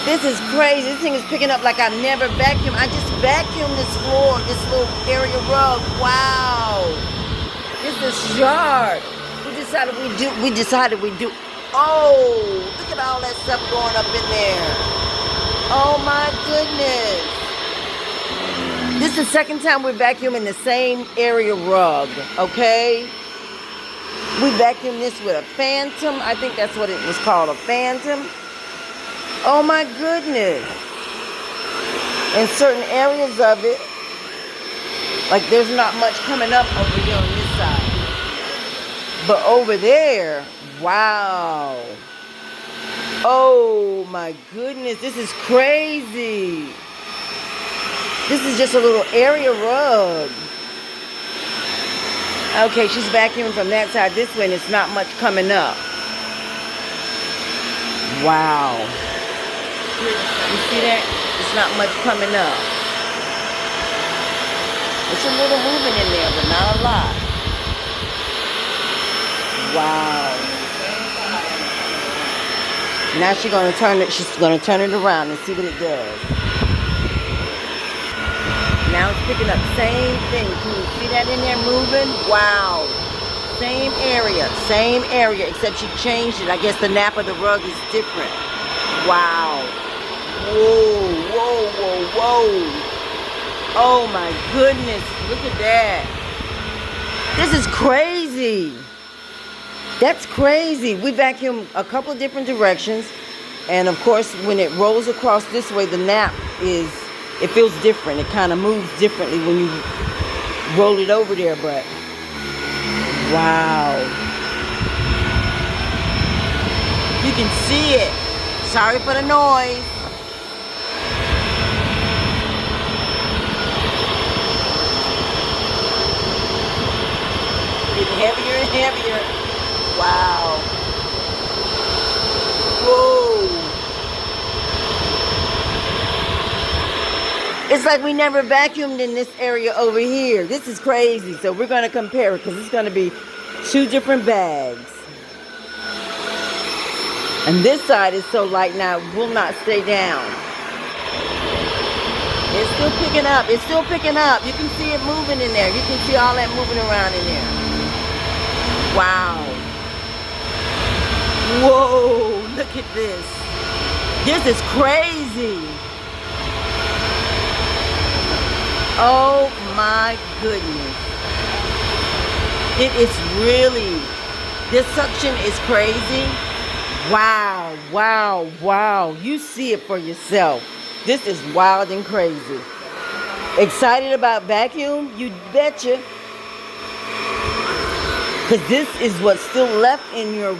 This is crazy. This thing is picking up like I've never vacuumed. I just vacuumed this floor, this little area rug. Wow. This is sharp. We decided we do. Oh, look at all that stuff going up in there. Oh my goodness. This is the second time we're vacuuming the same area rug, okay? We vacuumed this with a Phantom. I think that's what it was called, a Phantom. Oh my goodness. In certain areas of it, like there's not much coming up over here on this side. But over there, wow. Oh my goodness, this is crazy. This is just a little area rug. Okay, she's vacuuming from that side this way and it's not much coming up. Wow. You see that? It's not much coming up. It's a little moving in there, but not a lot. Wow. Now she's gonna turn it around and see what it does. Now it's picking up same thing. Can you see that in there moving? Wow. Same area, except she changed it. I guess the nap of the rug is different. Wow. Whoa, whoa, whoa, whoa. Oh my goodness, look at that. This is crazy. That's crazy. We vacuum a couple of different directions. And of course, when it rolls across this way, the nap it feels different. It kind of moves differently when you roll it over there, but wow. You can see it. Sorry for the noise. Getting heavier and heavier. Wow. Whoa. It's like we never vacuumed in this area over here. This is crazy. So we're going to compare it because it's going to be two different bags. And this side is so light now it will not stay down. It's still picking up. It's still picking up. You can see it moving in there. You can see all that moving around in there. Wow. Whoa, look at this. This is crazy. Oh my goodness. It is really, this suction is crazy. Wow, wow, wow. You see it for yourself. This is wild and crazy. Excited about vacuum? You betcha. Because this is what's still left in your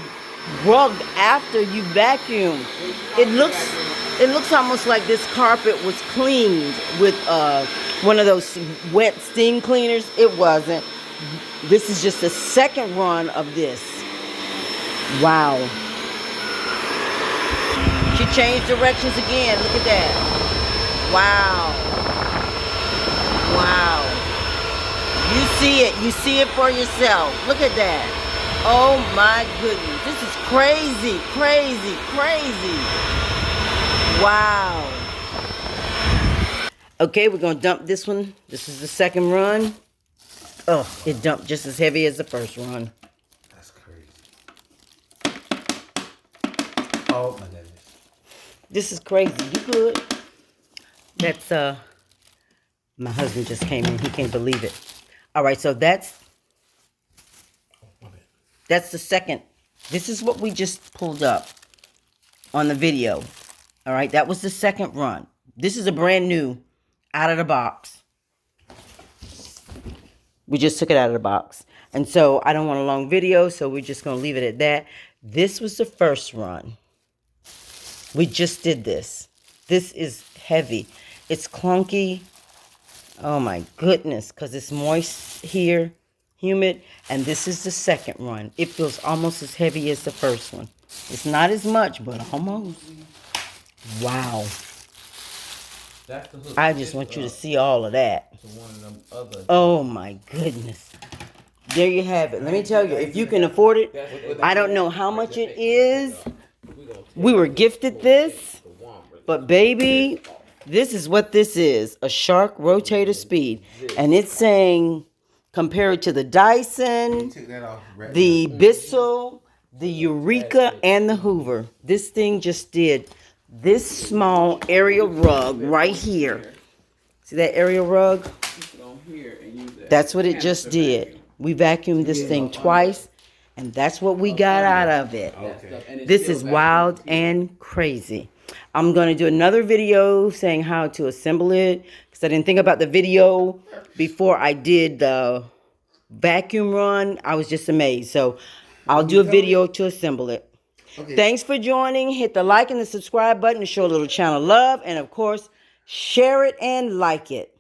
rug after you vacuum. It looks almost like this carpet was cleaned with one of those wet steam cleaners. It wasn't. This is just the second run of this. Wow. She changed directions again. Look at that. Wow. Wow. You see it. You see it for yourself. Look at that. Oh my goodness. This is crazy, crazy, crazy. Wow. Okay, we're going to dump this one. This is the second run. Oh, it dumped just as heavy as the first run. That's crazy. Oh my goodness. This is crazy. You good? That's, my husband just came in. He can't believe it. All right, so that's the second. This is what we just pulled up on the video. All right, that was the second run. This is a brand new, out of the box. We just took it out of the box. And so I don't want a long video, so we're just going to leave it at that. This was the first run. We just did this. This is heavy. It's clunky. Oh my goodness, because it's moist here, humid. And this is the second run. It feels almost as heavy as the first one. It's not as much, but almost. Wow. I just want you to see all of that. Oh my goodness. There you have it. Let me tell you, if you can afford it, I don't know how much it is. We were gifted this. But baby, this is what this is. A Shark rotator speed. And it's saying, compared to the Dyson, Take that off. the Bissell, the Eureka, and the Hoover. This thing just did this small area rug right here. See that area rug? That's what it just did. We vacuumed this thing twice, and that's what we got out of it. Okay. This is wild and crazy. I'm going to do another video saying how to assemble it, because I didn't think about the video before I did the vacuum run. I was just amazed. So I'll do a video to assemble it. Okay. Thanks for joining. Hit the like and the subscribe button to show a little channel love. And of course, share it and like it.